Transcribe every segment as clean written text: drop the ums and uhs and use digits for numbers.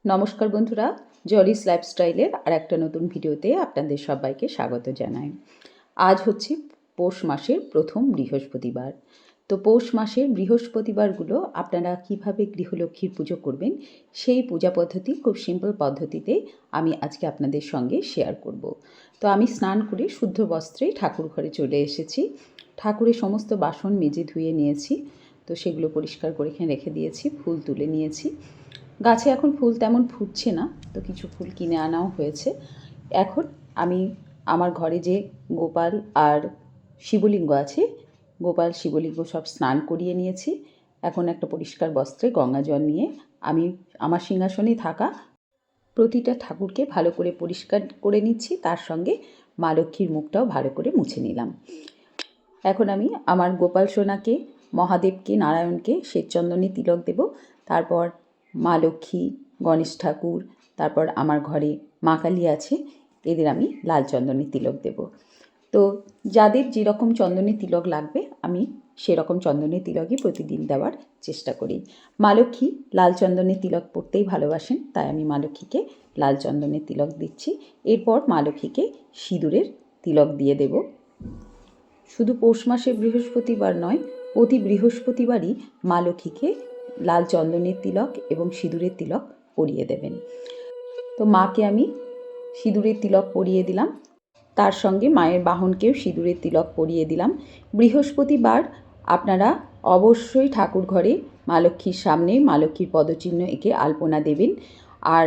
নমস্কার বন্ধুরা, জলিস লাইফস্টাইলের আর একটা নতুন ভিডিওতে আপনাদের সবাইকে স্বাগত জানাই। আজ হচ্ছে পৌষ মাসের প্রথম বৃহস্পতিবার। তো পৌষ মাসের বৃহস্পতিবারগুলো আপনারা কিভাবে গৃহলক্ষ্মীর পুজো করবেন সেই পূজা পদ্ধতি খুব সিম্পল পদ্ধতিতে আমি আজকে আপনাদের সঙ্গে শেয়ার করব। তো আমি স্নান করে শুদ্ধ বস্ত্রে ঠাকুর ঘরে চলে এসেছি। ঠাকুরের সমস্ত বাসন মেজে ধুয়ে নিয়েছি, তো সেগুলো পরিষ্কার করে এখানে রেখে দিয়েছি। ফুল তুলে নিয়েছি। গাছে এখন ফুল তেমন ফুটছে না, তো কিছু ফুল কিনে আনাও হয়েছে। এখন আমি আমার ঘরে যে গোপাল আর শিবলিঙ্গ আছে, গোপাল শিবলিঙ্গ সব স্নান করিয়ে নিয়েছি। এখন একটা পরিষ্কার বস্ত্রে গঙ্গা জল নিয়ে আমি আমার সিংহাসনে থাকা প্রতিটা ঠাকুরকে ভালো করে পরিষ্কার করে নিচ্ছি, তার সঙ্গে মা লক্ষ্মীর মুখটাও ভালো করে মুছে নিলাম। এখন আমি আমার গোপাল সোনাকে, মহাদেবকে, নারায়ণকে শ্বেতচন্দনে তিলক দেব। তারপর মা লক্ষ্মী, গণেশ ঠাকুর, তারপর আমার ঘরে মা কালী আছে, এদের আমি লাল চন্দনের তিলক দেব। তো যাদের যেরকম চন্দনের তিলক লাগবে আমি সেরকম চন্দনের তিলকই প্রতিদিন দেওয়ার চেষ্টা করি। মা লক্ষ্মী লাল চন্দনের তিলক পরতেই ভালোবাসেন, তাই আমি মা লক্ষ্মীকে লাল চন্দনের তিলক দিচ্ছি। এরপর মা লক্ষ্মীকে সিঁদুরের তিলক দিয়ে দেব। শুধু পৌষ মাসে বৃহস্পতিবার নয়, প্রতি বৃহস্পতিবারই মা লক্ষ্মীকে লাল চন্দনের তিলক এবং সিঁদুরের তিলক পরিয়ে দেবেন। তো মাকে আমি সিঁদুরের তিলক পরিয়ে দিলাম, তার সঙ্গে মায়ের বাহনকেও সিঁদুরের তিলক পরিয়ে দিলাম। বৃহস্পতিবার আপনারা অবশ্যই ঠাকুর ঘরে মা লক্ষ্মীর সামনে মা লক্ষ্মীর পদচিহ্ন এঁকে আলপনা দেবেন। আর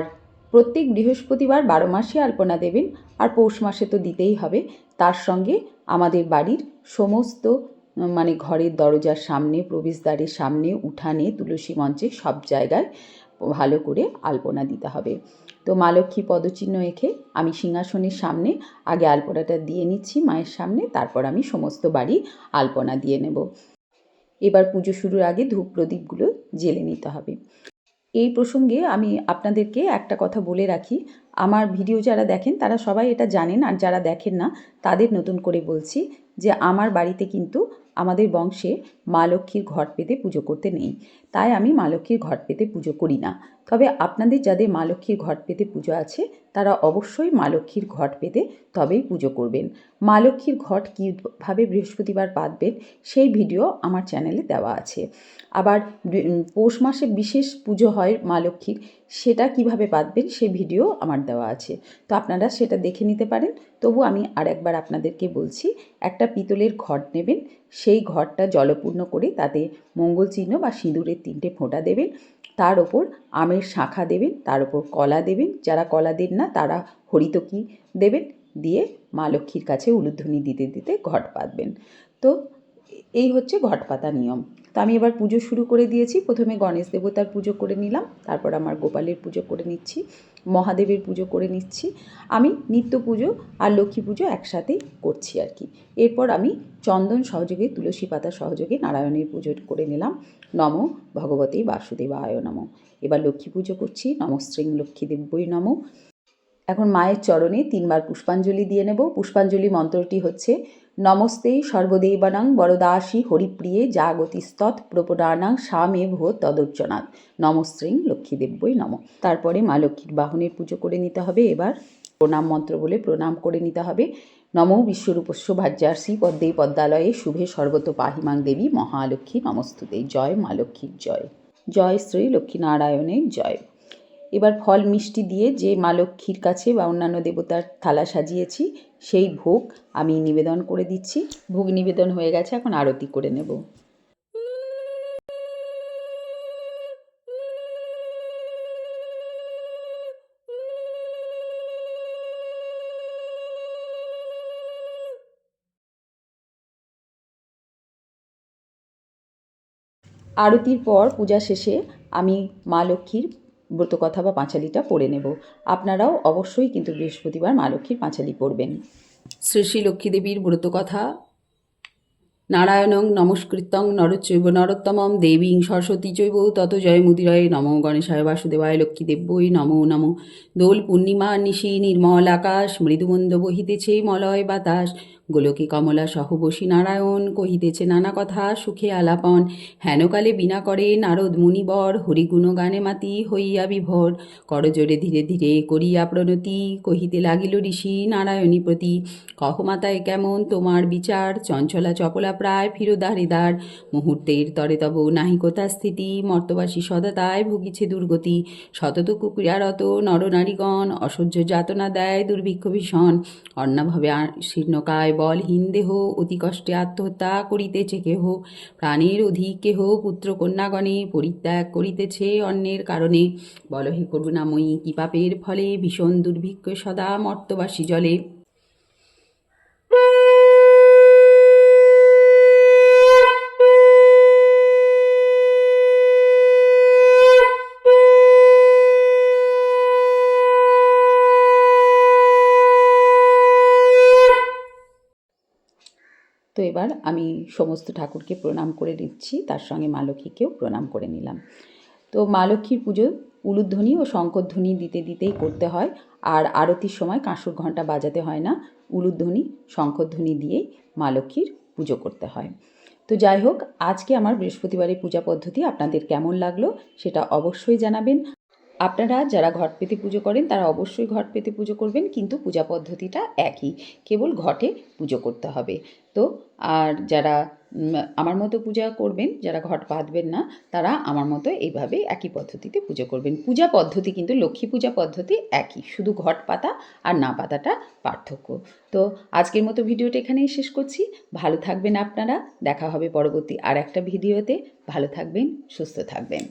প্রত্যেক বৃহস্পতিবার 12 মাসে আলপনা দেবেন, আর পৌষ মাসে তো দিতেই হবে। তার সঙ্গে আমাদের বাড়ির সমস্ত ঘরের দরজার সামনে, প্রবেশদ্বারের সামনে, উঠানে, তুলসী মঞ্চে সব জায়গায় ভালো করে আলপনা দিতে হবে। তো মা লক্ষ্মী পদচিহ্ন এঁকে আমি সিংহাসনের সামনে আগে আলপনাটা দিয়ে নিচ্ছি মায়ের সামনে, তারপর আমি সমস্ত বাড়ি আলপনা দিয়ে নেব। এবার পুজো শুরুর আগে ধূপ প্রদীপগুলো জ্বেলে নিতে হবে। এই প্রসঙ্গে আমি আপনাদেরকে একটা কথা বলে রাখি, আমার ভিডিও যারা দেখেন তারা সবাই এটা জানেন, আর যারা দেখেন না তাদের নতুন করে বলছি যে আমার বাড়িতে কিন্তু আমাদের বংশে মা লক্ষ্মীর ঘট পেতে পুজো করতে নেই, তাই আমি মা লক্ষ্মীর ঘট পেতে পুজো করি না। তবে আপনাদের যাদের মা লক্ষ্মীর ঘট পেতে পুজো আছে তারা অবশ্যই মা লক্ষ্মীর ঘট পেতে তবেই পুজো করবেন। মা লক্ষ্মীর ঘট কীভাবে বৃহস্পতিবার পাতবেন সেই ভিডিও আমার চ্যানেলে দেওয়া আছে। আবার পৌষ মাসে বিশেষ পুজো হয় মা লক্ষ্মীর, সেটা কিভাবে পাতবেন সেই ভিডিও আমার দেওয়া আছে, তো আপনারা সেটা দেখে নিতে পারেন। তবু আমি আর একবার আপনাদেরকে বলছি, একটা পিতলের ঘট নেবেন, সেই ঘরটা জলপূর্ণ করে তাতে মঙ্গল চিহ্ন বা সিঁদুরের 3টে ফোঁটা দেবেন। তার ওপর আমের শাঁখা দেবেন, তার ওপর কলা দেবেন, যারা কলা দেন না তারা হরিতকি দেবেন, দিয়ে মা লক্ষ্মীর কাছে উলুধ্বনি দিতে দিতে ঘট পাতবেন। তো এই হচ্ছে ঘট পাতার নিয়ম। তো আমি এবার পুজো শুরু করে দিয়েছি। প্রথমে গণেশ দেবতার পুজো করে নিলাম, তারপর আমার গোপালের পুজো করে নিচ্ছি, মহাদেবের পুজো করে নিচ্ছি। আমি নিত্য পুজো আর লক্ষ্মী পুজো একসাথেই করছি আর কি। এরপর আমি চন্দন সহযোগে, তুলসী পাতা সহযোগে নারায়ণের পুজো করে নিলাম। নমো ভগবতে বাসুদেবায় নমঃ। এবার লক্ষ্মী পুজো করছি। নমস্ত্রিং লক্ষ্মী দেব্যৈ নমঃ। এখন মায়ের চরণে 3বার পুষ্পাঞ্জলি দিয়ে নেব। পুষ্পাঞ্জলি মন্ত্রটি হচ্ছে নমস্তে সর্বদেবানাং বরদাসী হরিপ্রিয়ে জাগতিস্তৎ প্রপদানাং সামে ভো তদর্চনাৎ নমস্ত্রিং লক্ষ্মীদেব্যই নমঃ। তারপরে মা লক্ষ্মীর বাহনের পুজো করে নিতে হবে। এবার প্রণাম মন্ত্র বলে প্রণাম করে নিতে হবে। নমো বিশ্বরূপস্য ভাজ্যার্ষি পদ্মে পদ্মালয়ে শুভে সর্বত পাহিমাং দেবী মহালক্ষ্মী নমস্তুতে। জয় মা লক্ষ্মীর জয়, জয় শ্রী লক্ষ্মীনারায়ণের জয়। এবার ফল মিষ্টি দিয়ে যে মা লক্ষ্মীর কাছে বা অন্যান্য দেবতার থালা সাজিয়েছি সেই ভোগ আমি নিবেদন করে দিচ্ছি। ভোগ নিবেদন হয়ে গেছে, এখন আরতি করে নেব। আরতির পর পূজা শেষে আমি মা লক্ষ্মীর ব্রতকথা বা পাঁচালিটা পড়ে নেব। আপনারাও অবশ্যই কিন্তু বৃহস্পতিবার মা লক্ষ্মীর পাঁচালি পড়বেন। শ্রী শ্রী লক্ষ্মী দেবীর ব্রতকথা। নারায়ণং নমস্কৃত্যং নরচৈব নরোত্তমং দেবীং সরস্বতী চৈব তত জয়মুদিরায় নমো গণেশায় বাসুদেবায় লক্ষ্মীদেব্যই নমো নমো। দোল পূর্ণিমা নিশি নির্মল আকাশ, মৃদুমন্দ বহিতেছে মলয় বাতাস, গোলকে কমলা সহবশী নারায়ণ কহিতেছে নানা কথা সুখে আলাপন, হেনকালে বিনা করে নারদ মুনিবর, হরিগুণগানে মাতি হইয়া বিভোর, করজোরে ধীরে ধীরে করিয়া প্রণতি, কহিতে লাগিল ঋষি নারায়ণী প্রতি, কহ মাতায় কেমন তোমার বিচার, চঞ্চলা চপলা প্রায় ফিরোদারিদার, মুহূর্তের তরে তব নাহিকতা স্থিতি, মর্তবাসী সদাতায় ভুগিছে দুর্গতি, শতত কুক্রিয়ারত নরনারীগণ, অসহ্য যাতনা দেয় দুর্ভিক্ষ ভীষণ, অন্নাভাবে শীর্ণকায় বলহীন দেহ, অতি কষ্টে আত্মহত্যা করিতেছে কেহ, প্রাণের অধিক কেহ পুত্র কন্যাগণে পরিত্যাগ করিতেছে অন্যের কারণে, বলহে করুণাময়ী কি পাপের ফলে, ভীষণ দুর্ভিক্ষ সদা মর্তবাসী জলে। তো এবার আমি সমস্ত ঠাকুরকে প্রণাম করে নিচ্ছি, তার সঙ্গে মা লক্ষ্মীকেও প্রণাম করে নিলাম। তো মা লক্ষ্মীর পুজো উলুধ্বনি ও শঙ্খধ্বনি দিতে দিতেই করতে হয়, আর আরতির সময় কাঁসর ঘণ্টা বাজাতে হয় না, উলুধ্বনি শঙ্খধ্বনি দিয়েই মা লক্ষ্মীর পুজো করতে হয়। তো যাই হোক, আজকে আমার বৃহস্পতিবারের পূজা পদ্ধতি আপনাদের কেমন লাগলো সেটা অবশ্যই জানাবেন। আপনারা যারা ঘট পেতে পুজো করেন তারা অবশ্যই ঘট পেতে পুজো করবেন, কিন্তু পূজা পদ্ধতিটা একই, কেবল ঘটে পুজো করতে হবে। তো আর যারা আমার মতো পূজা করবেন, যারা ঘট পাতবেন না, তারা আমার মতো এইভাবে একই পদ্ধতিতে পুজো করবেন। পূজা পদ্ধতি কিন্তু লক্ষ্মী পূজা পদ্ধতি একই, শুধু ঘট পাতা আর না পাতাটা পার্থক্য। তো আজকের মতো ভিডিওটা এখানেই শেষ করছি। ভালো থাকবেন আপনারা, দেখা হবে পরবর্তী আর একটা ভিডিওতে। ভালো থাকবেন, সুস্থ থাকবেন।